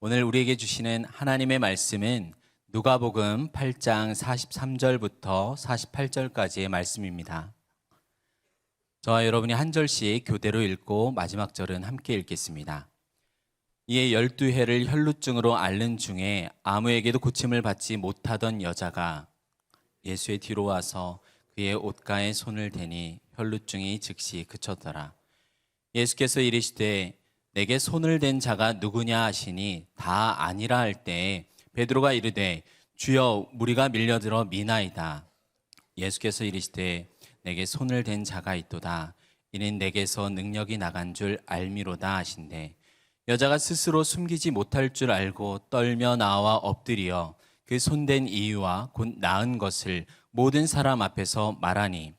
오늘 우리에게 주시는 하나님의 말씀은 누가복음 8장 43절부터 48절까지의 말씀입니다. 저와 여러분이 한 절씩 교대로 읽고 마지막 절은 함께 읽겠습니다. 이에 12해를 혈루증으로 앓는 중에 아무에게도 고침을 받지 못하던 여자가 예수의 뒤로 와서 그의 옷가에 손을 대니 혈루증이 즉시 그쳤더라. 예수께서 이르시되 내게 손을 댄 자가 누구냐 하시니 다 아니라 할 때에 베드로가 이르되 주여 무리가 밀려들어 미나이다. 예수께서 이르시되 내게 손을 댄 자가 있도다. 이는 내게서 능력이 나간 줄 알미로다 하신대. 여자가 스스로 숨기지 못할 줄 알고 떨며 나와 엎드려 그 손댄 이유와 곧 나은 것을 모든 사람 앞에서 말하니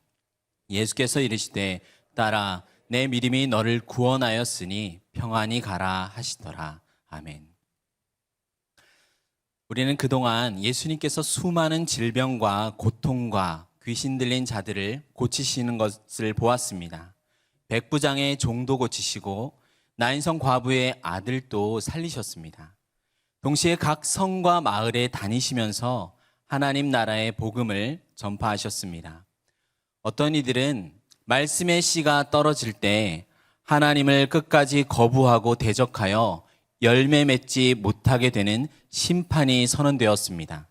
예수께서 이르시되 딸아 내 믿음이 너를 구원하였으니 평안히 가라 하시더라. 아멘. 우리는 그동안 예수님께서 수많은 질병과 고통과 귀신 들린 자들을 고치시는 것을 보았습니다. 백부장의 종도 고치시고 나인성 과부의 아들도 살리셨습니다. 동시에 각 성과 마을에 다니시면서 하나님 나라의 복음을 전파하셨습니다. 어떤 이들은 말씀의 씨가 떨어질 때 하나님을 끝까지 거부하고 대적하여 열매 맺지 못하게 되는 심판이 선언되었습니다.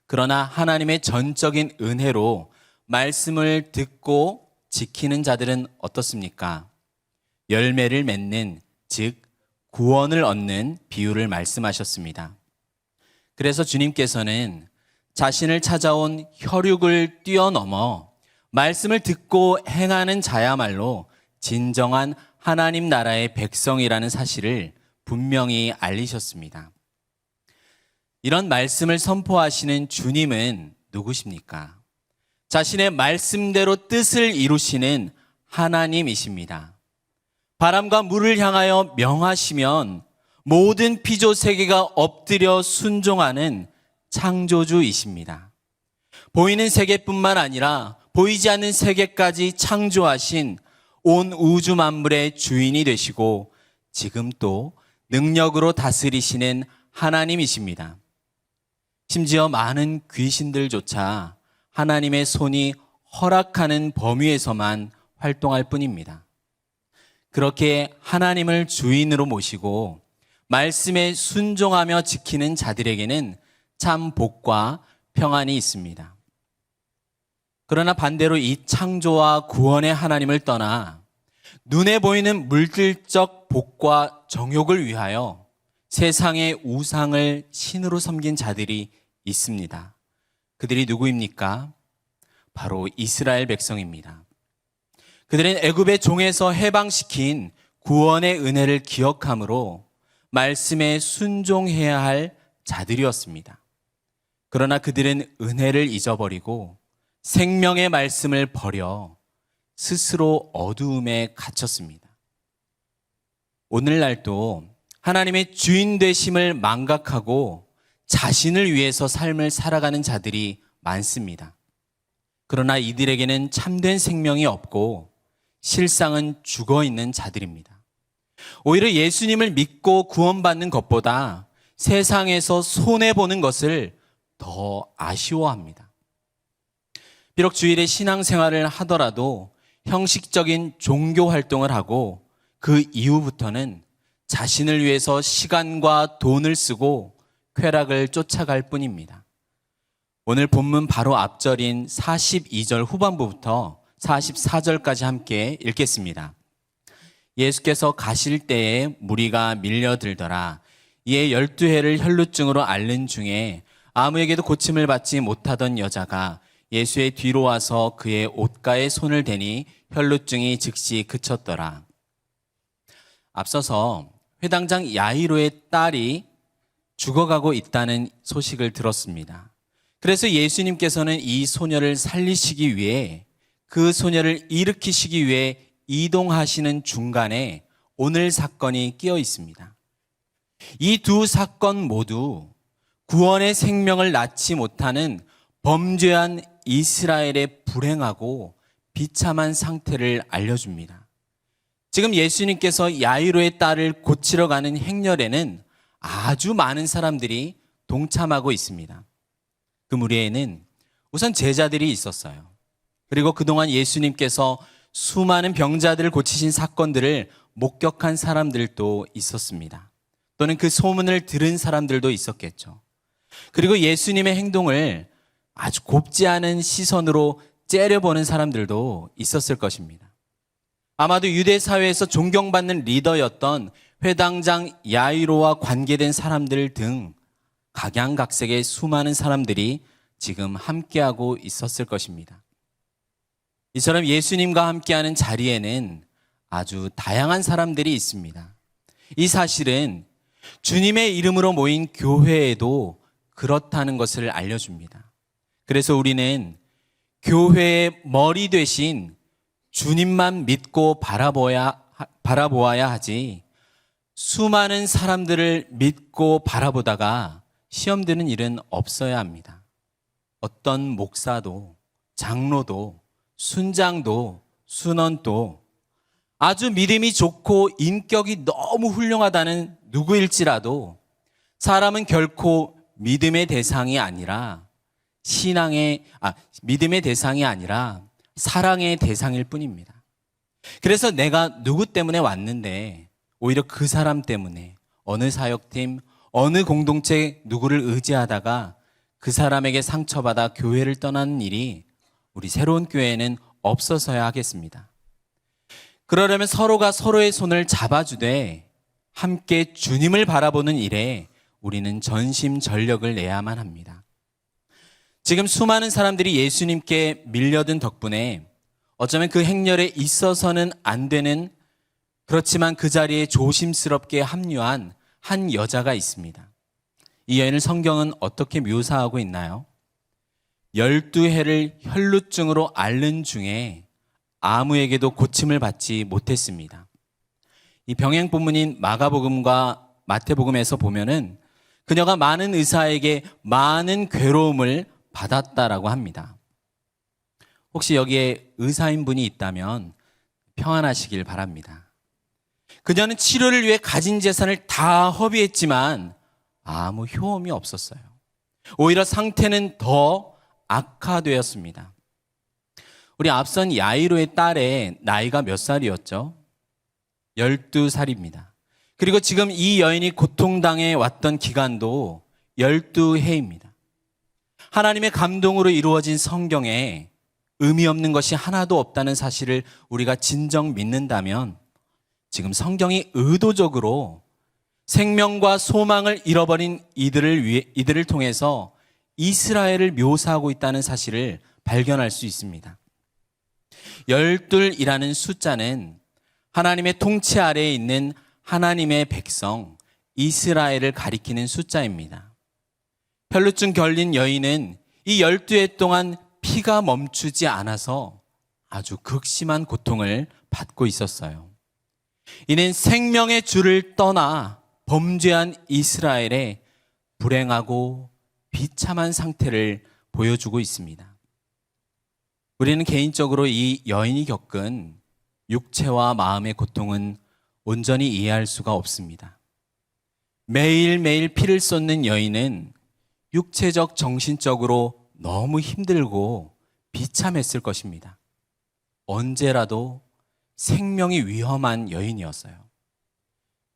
그러나 하나님의 전적인 은혜로 말씀을 듣고 지키는 자들은 어떻습니까? 열매를 맺는, 즉 구원을 얻는 비유를 말씀하셨습니다. 그래서 주님께서는 자신을 찾아온 혈육을 뛰어넘어 말씀을 듣고 행하는 자야말로 진정한 하나님 나라의 백성이라는 사실을 분명히 알리셨습니다. 이런 말씀을 선포하시는 주님은 누구십니까? 자신의 말씀대로 뜻을 이루시는 하나님이십니다. 바람과 물을 향하여 명하시면 모든 피조 세계가 엎드려 순종하는 창조주이십니다. 보이는 세계뿐만 아니라 보이지 않는 세계까지 창조하신 온 우주 만물의 주인이 되시고 지금 또 능력으로 다스리시는 하나님이십니다. 심지어 많은 귀신들조차 하나님의 손이 허락하는 범위에서만 활동할 뿐입니다. 그렇게 하나님을 주인으로 모시고 말씀에 순종하며 지키는 자들에게는 참 복과 평안이 있습니다. 그러나 반대로 이 창조와 구원의 하나님을 떠나 눈에 보이는 물질적 복과 정욕을 위하여 세상의 우상을 신으로 섬긴 자들이 있습니다. 그들이 누구입니까? 바로 이스라엘 백성입니다. 그들은 애굽의 종에서 해방시킨 구원의 은혜를 기억함으로 말씀에 순종해야 할 자들이었습니다. 그러나 그들은 은혜를 잊어버리고 생명의 말씀을 버려 스스로 어두움에 갇혔습니다. 오늘날도 하나님의 주인 되심을 망각하고 자신을 위해서 삶을 살아가는 자들이 많습니다. 그러나 이들에게는 참된 생명이 없고 실상은 죽어 있는 자들입니다. 오히려 예수님을 믿고 구원받는 것보다 세상에서 손해보는 것을 더 아쉬워합니다. 비록 주일에 신앙생활을 하더라도 형식적인 종교 활동을 하고 그 이후부터는 자신을 위해서 시간과 돈을 쓰고 쾌락을 쫓아갈 뿐입니다. 오늘 본문 바로 앞절인 42절 후반부부터 44절까지 함께 읽겠습니다. 예수께서 가실 때에 무리가 밀려들더라. 이에 12해를 혈루증으로 앓는 중에 아무에게도 고침을 받지 못하던 여자가 예수의 뒤로 와서 그의 옷가에 손을 대니 혈루증이 즉시 그쳤더라. 앞서서 회당장 야이로의 딸이 죽어가고 있다는 소식을 들었습니다. 그래서 예수님께서는 이 소녀를 살리시기 위해 그 소녀를 일으키시기 위해 이동하시는 중간에 오늘 사건이 끼어 있습니다. 이 두 사건 모두 구원의 생명을 낳지 못하는 범죄한 이스라엘의 불행하고 비참한 상태를 알려줍니다. 지금 예수님께서 야이로의 딸을 고치러 가는 행렬에는 아주 많은 사람들이 동참하고 있습니다. 그 무리에는 우선 제자들이 있었어요. 그리고 그동안 예수님께서 수많은 병자들을 고치신 사건들을 목격한 사람들도 있었습니다. 또는 그 소문을 들은 사람들도 있었겠죠. 그리고 예수님의 행동을 아주 곱지 않은 시선으로 째려보는 사람들도 있었을 것입니다. 아마도 유대 사회에서 존경받는 리더였던 회당장 야이로와 관계된 사람들 등 각양각색의 수많은 사람들이 지금 함께하고 있었을 것입니다. 이처럼 예수님과 함께하는 자리에는 아주 다양한 사람들이 있습니다. 이 사실은 주님의 이름으로 모인 교회에도 그렇다는 것을 알려줍니다. 그래서 우리는 교회의 머리 되신 주님만 믿고 바라보아야 하지, 수많은 사람들을 믿고 바라보다가 시험 드는 일은 없어야 합니다. 어떤 목사도, 장로도, 순장도, 순원도 아주 믿음이 좋고 인격이 너무 훌륭하다는 누구일지라도 사람은 결코 믿음의 대상이 아니라 믿음의 대상이 아니라 사랑의 대상일 뿐입니다. 그래서 내가 누구 때문에 왔는데 오히려 그 사람 때문에 어느 사역팀, 어느 공동체 누구를 의지하다가 그 사람에게 상처받아 교회를 떠나는 일이 우리 새로운 교회에는 없어서야 하겠습니다. 그러려면 서로가 서로의 손을 잡아주되 함께 주님을 바라보는 일에 우리는 전심전력을 내야만 합니다. 지금 수많은 사람들이 예수님께 밀려든 덕분에 어쩌면 그 행렬에 있어서는 안 되는, 그렇지만 그 자리에 조심스럽게 합류한 한 여자가 있습니다. 이 여인을 성경은 어떻게 묘사하고 있나요? 12해를 혈루증으로 앓는 중에 아무에게도 고침을 받지 못했습니다. 이 병행 본문인 마가복음과 마태복음에서 보면은 그녀가 많은 의사에게 많은 괴로움을 받았다라고 합니다. 혹시 여기에 의사인 분이 있다면 평안하시길 바랍니다. 그녀는 치료를 위해 가진 재산을 다 허비했지만 아무 효험이 없었어요. 오히려 상태는 더 악화되었습니다. 우리 앞선 야이로의 딸의 나이가 몇 살이었죠? 12살입니다. 그리고 지금 이 여인이 고통당해 왔던 기간도 12해입니다. 하나님의 감동으로 이루어진 성경에 의미 없는 것이 하나도 없다는 사실을 우리가 진정 믿는다면 지금 성경이 의도적으로 생명과 소망을 잃어버린 이들을 통해서 이스라엘을 묘사하고 있다는 사실을 발견할 수 있습니다. 12이라는 숫자는 하나님의 통치 아래에 있는 하나님의 백성 이스라엘을 가리키는 숫자입니다. 혈루증 걸린 여인은 이 12해 동안 피가 멈추지 않아서 아주 극심한 고통을 받고 있었어요. 이는 생명의 주를 떠나 범죄한 이스라엘의 불행하고 비참한 상태를 보여주고 있습니다. 우리는 개인적으로 이 여인이 겪은 육체와 마음의 고통은 온전히 이해할 수가 없습니다. 매일매일 피를 쏟는 여인은 육체적, 정신적으로 너무 힘들고 비참했을 것입니다. 언제라도 생명이 위험한 여인이었어요.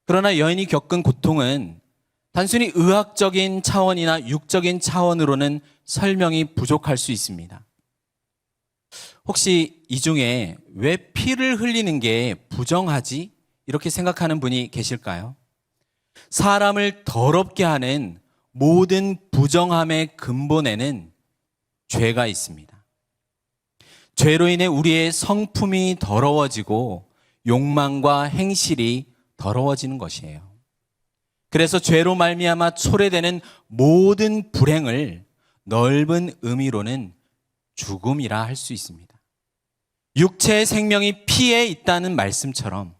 그러나 여인이 겪은 고통은 단순히 의학적인 차원이나 육적인 차원으로는 설명이 부족할 수 있습니다. 혹시 이 중에 왜 피를 흘리는 게 부정하지? 이렇게 생각하는 분이 계실까요? 사람을 더럽게 하는 모든 부정함의 근본에는 죄가 있습니다. 죄로 인해 우리의 성품이 더러워지고 욕망과 행실이 더러워지는 것이에요. 그래서 죄로 말미암아 초래되는 모든 불행을 넓은 의미로는 죽음이라 할 수 있습니다. 육체의 생명이 피에 있다는 말씀처럼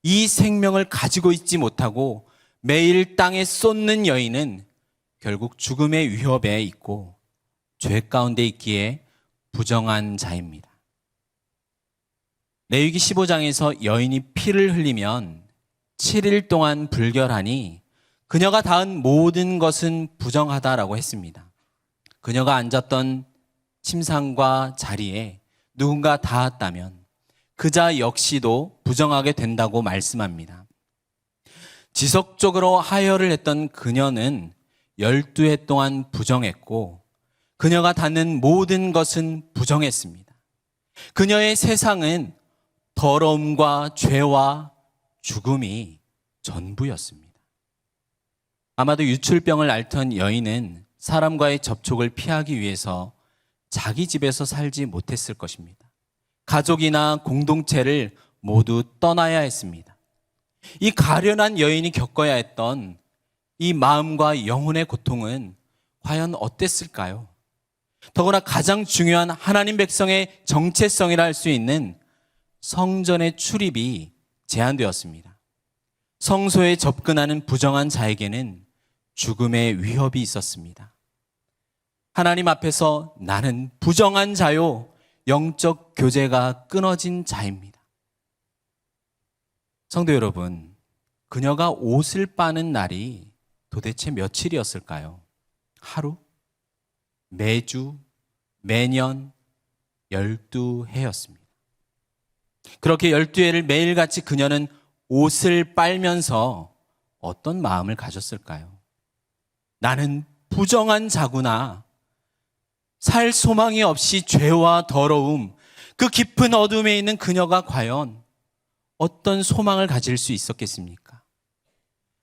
이 생명을 가지고 있지 못하고 매일 땅에 쏟는 여인은 결국 죽음의 위협에 있고 죄 가운데 있기에 부정한 자입니다. 레위기 15장에서 여인이 피를 흘리면 7일 동안 불결하니 그녀가 닿은 모든 것은 부정하다라고 했습니다. 그녀가 앉았던 침상과 자리에 누군가 닿았다면 그자 역시도 부정하게 된다고 말씀합니다. 지속적으로 하혈을 했던 그녀는 12해 동안 부정했고 그녀가 닿는 모든 것은 부정했습니다. 그녀의 세상은 더러움과 죄와 죽음이 전부였습니다. 아마도 유출병을 앓던 여인은 사람과의 접촉을 피하기 위해서 자기 집에서 살지 못했을 것입니다. 가족이나 공동체를 모두 떠나야 했습니다. 이 가련한 여인이 겪어야 했던 이 마음과 영혼의 고통은 과연 어땠을까요? 더구나 가장 중요한 하나님 백성의 정체성이라 할 수 있는 성전의 출입이 제한되었습니다. 성소에 접근하는 부정한 자에게는 죽음의 위협이 있었습니다. 하나님 앞에서 나는 부정한 자요, 영적 교제가 끊어진 자입니다. 성도 여러분, 그녀가 옷을 빠는 날이 도대체 며칠이었을까요? 하루? 매주? 매년? 12해였습니다. 그렇게 12해를 매일같이 그녀는 옷을 빨면서 어떤 마음을 가졌을까요? 나는 부정한 자구나. 살 소망이 없이 죄와 더러움, 그 깊은 어둠에 있는 그녀가 과연 어떤 소망을 가질 수 있었겠습니까?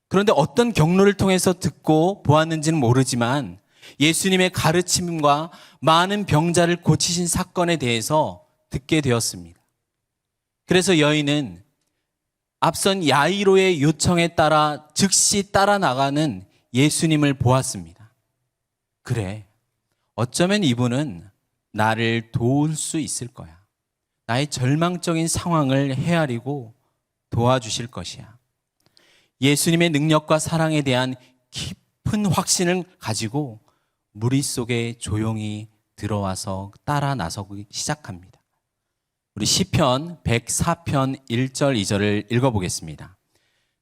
그런데 어떤 경로를 통해서 듣고 보았는지는 모르지만 예수님의 가르침과 많은 병자를 고치신 사건에 대해서 듣게 되었습니다. 그래서 여인은 앞선 야이로의 요청에 따라 즉시 따라 나가는 예수님을 보았습니다. 그래, 어쩌면 이분은 나를 도울 수 있을 거야. 나의 절망적인 상황을 헤아리고 도와주실 것이야. 예수님의 능력과 사랑에 대한 깊은 확신을 가지고 무리 속에 조용히 들어와서 따라 나서기 시작합니다. 우리 시편 104편 1절 2절을 읽어보겠습니다.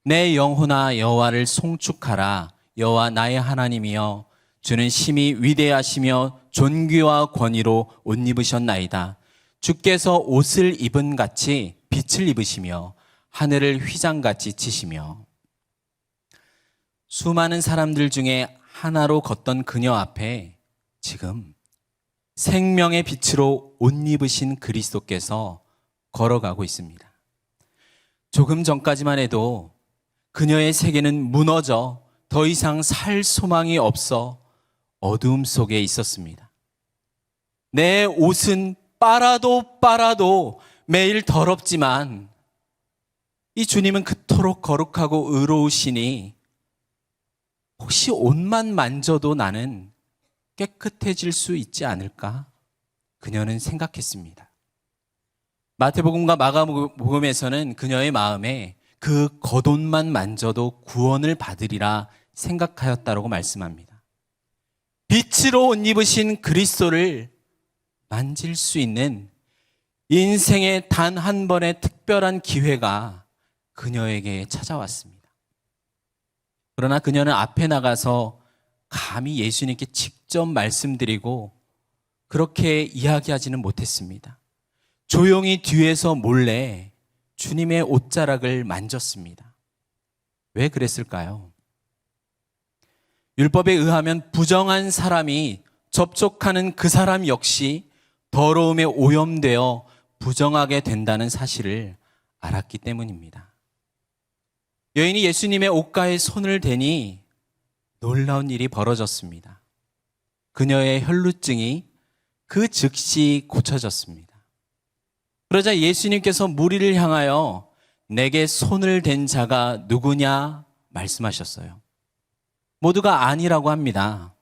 내 영혼아 여호와를 송축하라. 여호와 나의 하나님이여 주는 심히 위대하시며 존귀와 권위로 옷 입으셨나이다. 주께서 옷을 입은 같이 빛을 입으시며 하늘을 휘장같이 치시며. 수많은 사람들 중에 하나로 걷던 그녀 앞에 지금 생명의 빛으로 옷 입으신 그리스도께서 걸어가고 있습니다. 조금 전까지만 해도 그녀의 세계는 무너져 더 이상 살 소망이 없어 어두움 속에 있었습니다. 내 옷은 빨아도 매일 더럽지만 이 주님은 그토록 거룩하고 의로우시니 혹시 옷만 만져도 나는 깨끗해질 수 있지 않을까? 그녀는 생각했습니다. 마태복음과 마가복음에서는 그녀의 마음에 그 겉옷만 만져도 구원을 받으리라 생각하였다라고 말씀합니다. 빛으로 옷 입으신 그리스도를 만질 수 있는 인생의 단 한 번의 특별한 기회가 그녀에게 찾아왔습니다. 그러나 그녀는 앞에 나가서 감히 예수님께 직접 말씀드리고 그렇게 이야기하지는 못했습니다. 조용히 뒤에서 몰래 주님의 옷자락을 만졌습니다. 왜 그랬을까요? 율법에 의하면 부정한 사람이 접촉하는 그 사람 역시 더러움에 오염되어 부정하게 된다는 사실을 알았기 때문입니다. 여인이 예수님의 옷가에 손을 대니 놀라운 일이 벌어졌습니다. 그녀의 혈루증이 그 즉시 고쳐졌습니다. 그러자 예수님께서 무리를 향하여 내게 손을 댄 자가 누구냐 말씀하셨어요. 모두가 아니라고 합니다.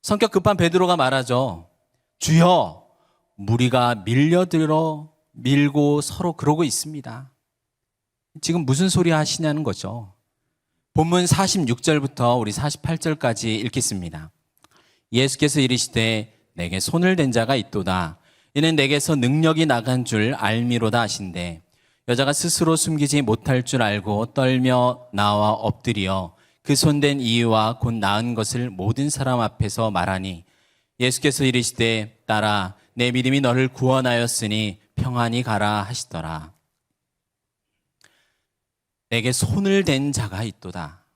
성격 급한 베드로가 말하죠. 주여, 무리가 밀고 서로 그러고 있습니다. 지금 무슨 소리 하시냐는 거죠. 본문 46절부터 우리 48절까지 읽겠습니다. 예수께서 이르시되 내게 손을 댄 자가 있도다. 이는 내게서 능력이 나간 줄 알미로다 하신대. 여자가 스스로 숨기지 못할 줄 알고 떨며 나와 엎드려 그 손댄 이유와 곧 나은 것을 모든 사람 앞에서 말하니 예수께서 이르시되 딸아 내 믿음이 너를 구원하였으니 평안히 가라 하시더라. 내게 손을 댄 자가 있도다.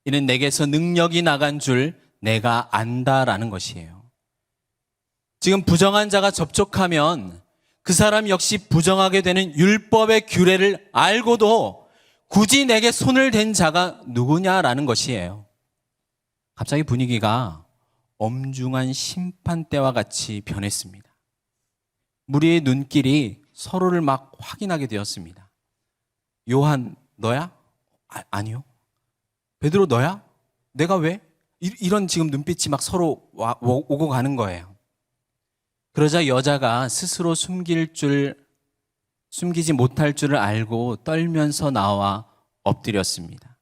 이는 내게서 능력이 나간 줄 내가 안다라는 것이에요. 지금 부정한 자가 접촉하면 그 사람 역시 부정하게 되는 율법의 규례를 알고도 굳이 내게 손을 댄 자가 누구냐라는 것이에요. 갑자기 분위기가 엄중한 심판대와 같이 변했습니다. 무리의 눈길이 서로를 막 확인하게 되었습니다. 요한 너야? 아니요. 베드로 너야? 내가 왜? 이런 지금 눈빛이 막 서로 오고 가는 거예요. 그러자 여자가 스스로 숨기지 못할 줄을 알고 떨면서 나와 엎드렸습니다.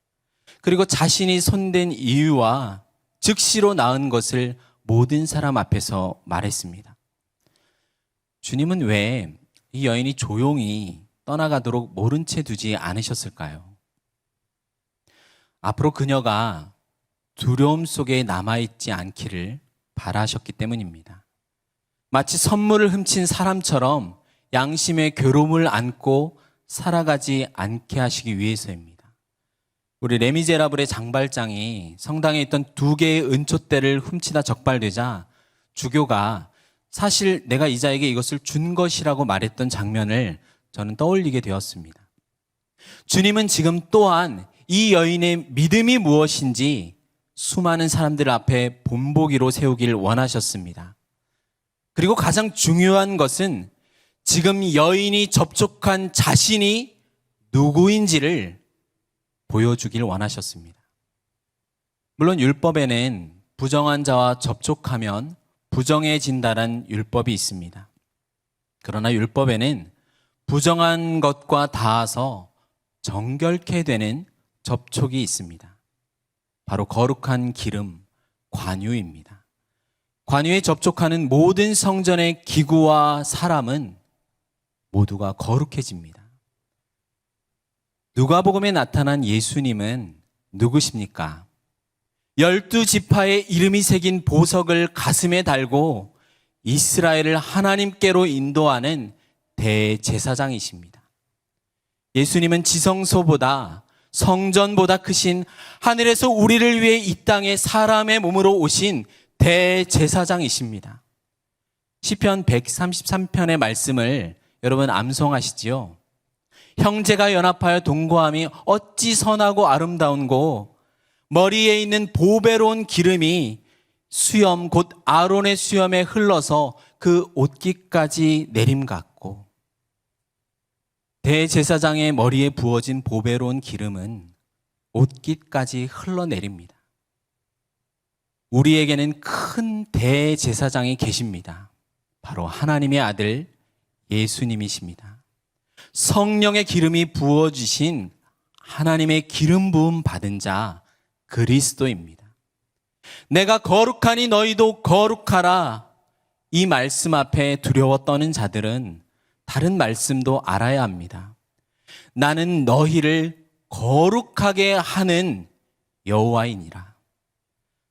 그리고 자신이 손댄 이유와 즉시로 나은 것을 모든 사람 앞에서 말했습니다. 주님은 왜 이 여인이 조용히 떠나가도록 모른 채 두지 않으셨을까요? 앞으로 그녀가 두려움 속에 남아있지 않기를 바라셨기 때문입니다. 마치 선물을 훔친 사람처럼 양심의 괴로움을 안고 살아가지 않게 하시기 위해서입니다. 우리 레미제라블의 장발장이 성당에 있던 2개의 은촛대를 훔치다 적발되자 주교가 사실 내가 이자에게 이것을 준 것이라고 말했던 장면을 저는 떠올리게 되었습니다. 주님은 지금 또한 이 여인의 믿음이 무엇인지 수많은 사람들 앞에 본보기로 세우길 원하셨습니다. 그리고 가장 중요한 것은 지금 여인이 접촉한 자신이 누구인지를 보여주길 원하셨습니다. 물론 율법에는 부정한 자와 접촉하면 부정해진다는 율법이 있습니다. 그러나 율법에는 부정한 것과 닿아서 정결케 되는 접촉이 있습니다. 바로 거룩한 기름, 관유입니다. 관유에 접촉하는 모든 성전의 기구와 사람은 모두가 거룩해집니다. 누가복음에 나타난 예수님은 누구십니까? 12지파의 이름이 새긴 보석을 가슴에 달고 이스라엘을 하나님께로 인도하는 대제사장이십니다. 예수님은 지성소보다 성전보다 크신 하늘에서 우리를 위해 이 땅에 사람의 몸으로 오신 대제사장이십니다. 시편 133편의 말씀을 여러분 암송하시지요? 형제가 연합하여 동거함이 어찌 선하고 아름다운고 머리에 있는 보배로운 기름이 수염 곧 아론의 수염에 흘러서 그 옷깃까지 내림 같고 대제사장의 머리에 부어진 보배로운 기름은 옷깃까지 흘러내립니다. 우리에게는 큰 대제사장이 계십니다. 바로 하나님의 아들 예수님이십니다. 성령의 기름이 부어주신 하나님의 기름 부음 받은 자 그리스도입니다. 내가 거룩하니 너희도 거룩하라. 이 말씀 앞에 두려워 떠는 자들은 다른 말씀도 알아야 합니다. 나는 너희를 거룩하게 하는 여호와이니라.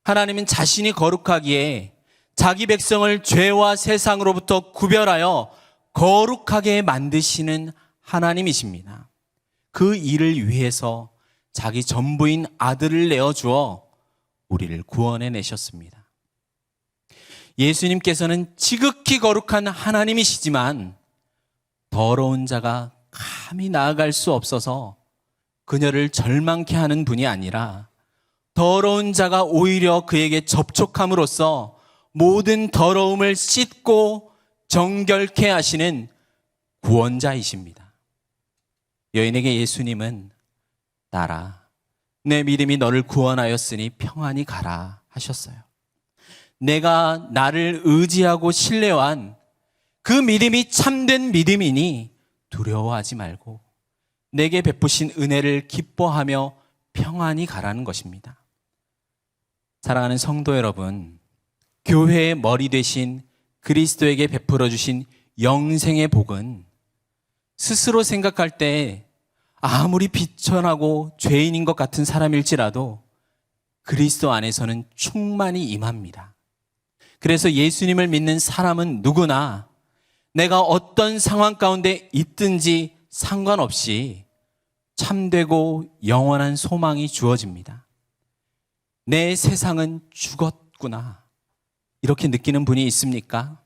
하나님은 자신이 거룩하기에 자기 백성을 죄와 세상으로부터 구별하여 거룩하게 만드시는 하나님이십니다. 그 일을 위해서 자기 전부인 아들을 내어주어 우리를 구원해 내셨습니다. 예수님께서는 지극히 거룩한 하나님이시지만 더러운 자가 감히 나아갈 수 없어서 그녀를 절망케 하는 분이 아니라 더러운 자가 오히려 그에게 접촉함으로써 모든 더러움을 씻고 정결케 하시는 구원자이십니다. 여인에게 예수님은 딸아, 내 믿음이 너를 구원하였으니 평안히 가라 하셨어요. 내가 나를 의지하고 신뢰한 그 믿음이 참된 믿음이니 두려워하지 말고 내게 베푸신 은혜를 기뻐하며 평안히 가라는 것입니다. 사랑하는 성도 여러분, 교회의 머리 되신 그리스도에게 베풀어 주신 영생의 복은 스스로 생각할 때 아무리 비천하고 죄인인 것 같은 사람일지라도 그리스도 안에서는 충만히 임합니다. 그래서 예수님을 믿는 사람은 누구나 내가 어떤 상황 가운데 있든지 상관없이 참되고 영원한 소망이 주어집니다. 내 세상은 죽었구나. 이렇게 느끼는 분이 있습니까?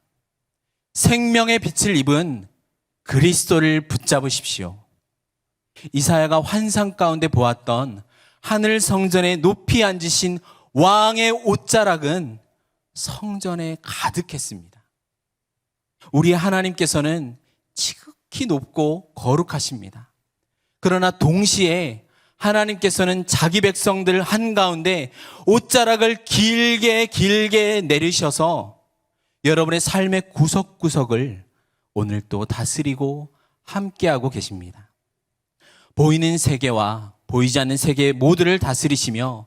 생명의 빛을 입은 그리스도를 붙잡으십시오. 이사야가 환상 가운데 보았던 하늘 성전에 높이 앉으신 왕의 옷자락은 성전에 가득했습니다. 우리 하나님께서는 지극히 높고 거룩하십니다. 그러나 동시에 하나님께서는 자기 백성들 한가운데 옷자락을 길게 내리셔서 여러분의 삶의 구석구석을 오늘 또 다스리고 함께하고 계십니다. 보이는 세계와 보이지 않는 세계 모두를 다스리시며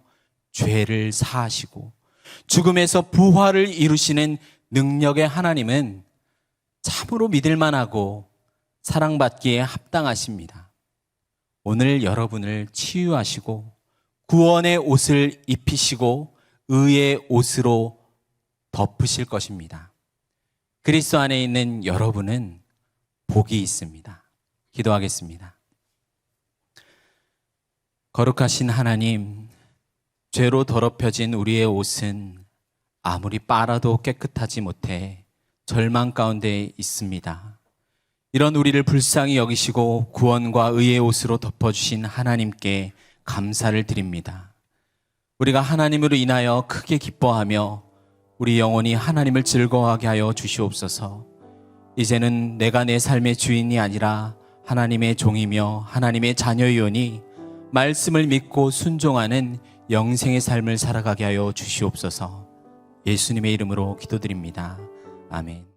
죄를 사하시고 죽음에서 부활을 이루시는 능력의 하나님은 참으로 믿을만하고 사랑받기에 합당하십니다. 오늘 여러분을 치유하시고 구원의 옷을 입히시고 의의 옷으로 덮으실 것입니다. 그리스도 안에 있는 여러분은 복이 있습니다. 기도하겠습니다. 거룩하신 하나님, 죄로 더럽혀진 우리의 옷은 아무리 빨아도 깨끗하지 못해 절망 가운데 있습니다. 이런 우리를 불쌍히 여기시고 구원과 의의 옷으로 덮어주신 하나님께 감사를 드립니다. 우리가 하나님으로 인하여 크게 기뻐하며 우리 영혼이 하나님을 즐거워하게 하여 주시옵소서. 이제는 내가 내 삶의 주인이 아니라 하나님의 종이며 하나님의 자녀이오니 말씀을 믿고 순종하는 영생의 삶을 살아가게 하여 주시옵소서. 예수님의 이름으로 기도드립니다. 아멘.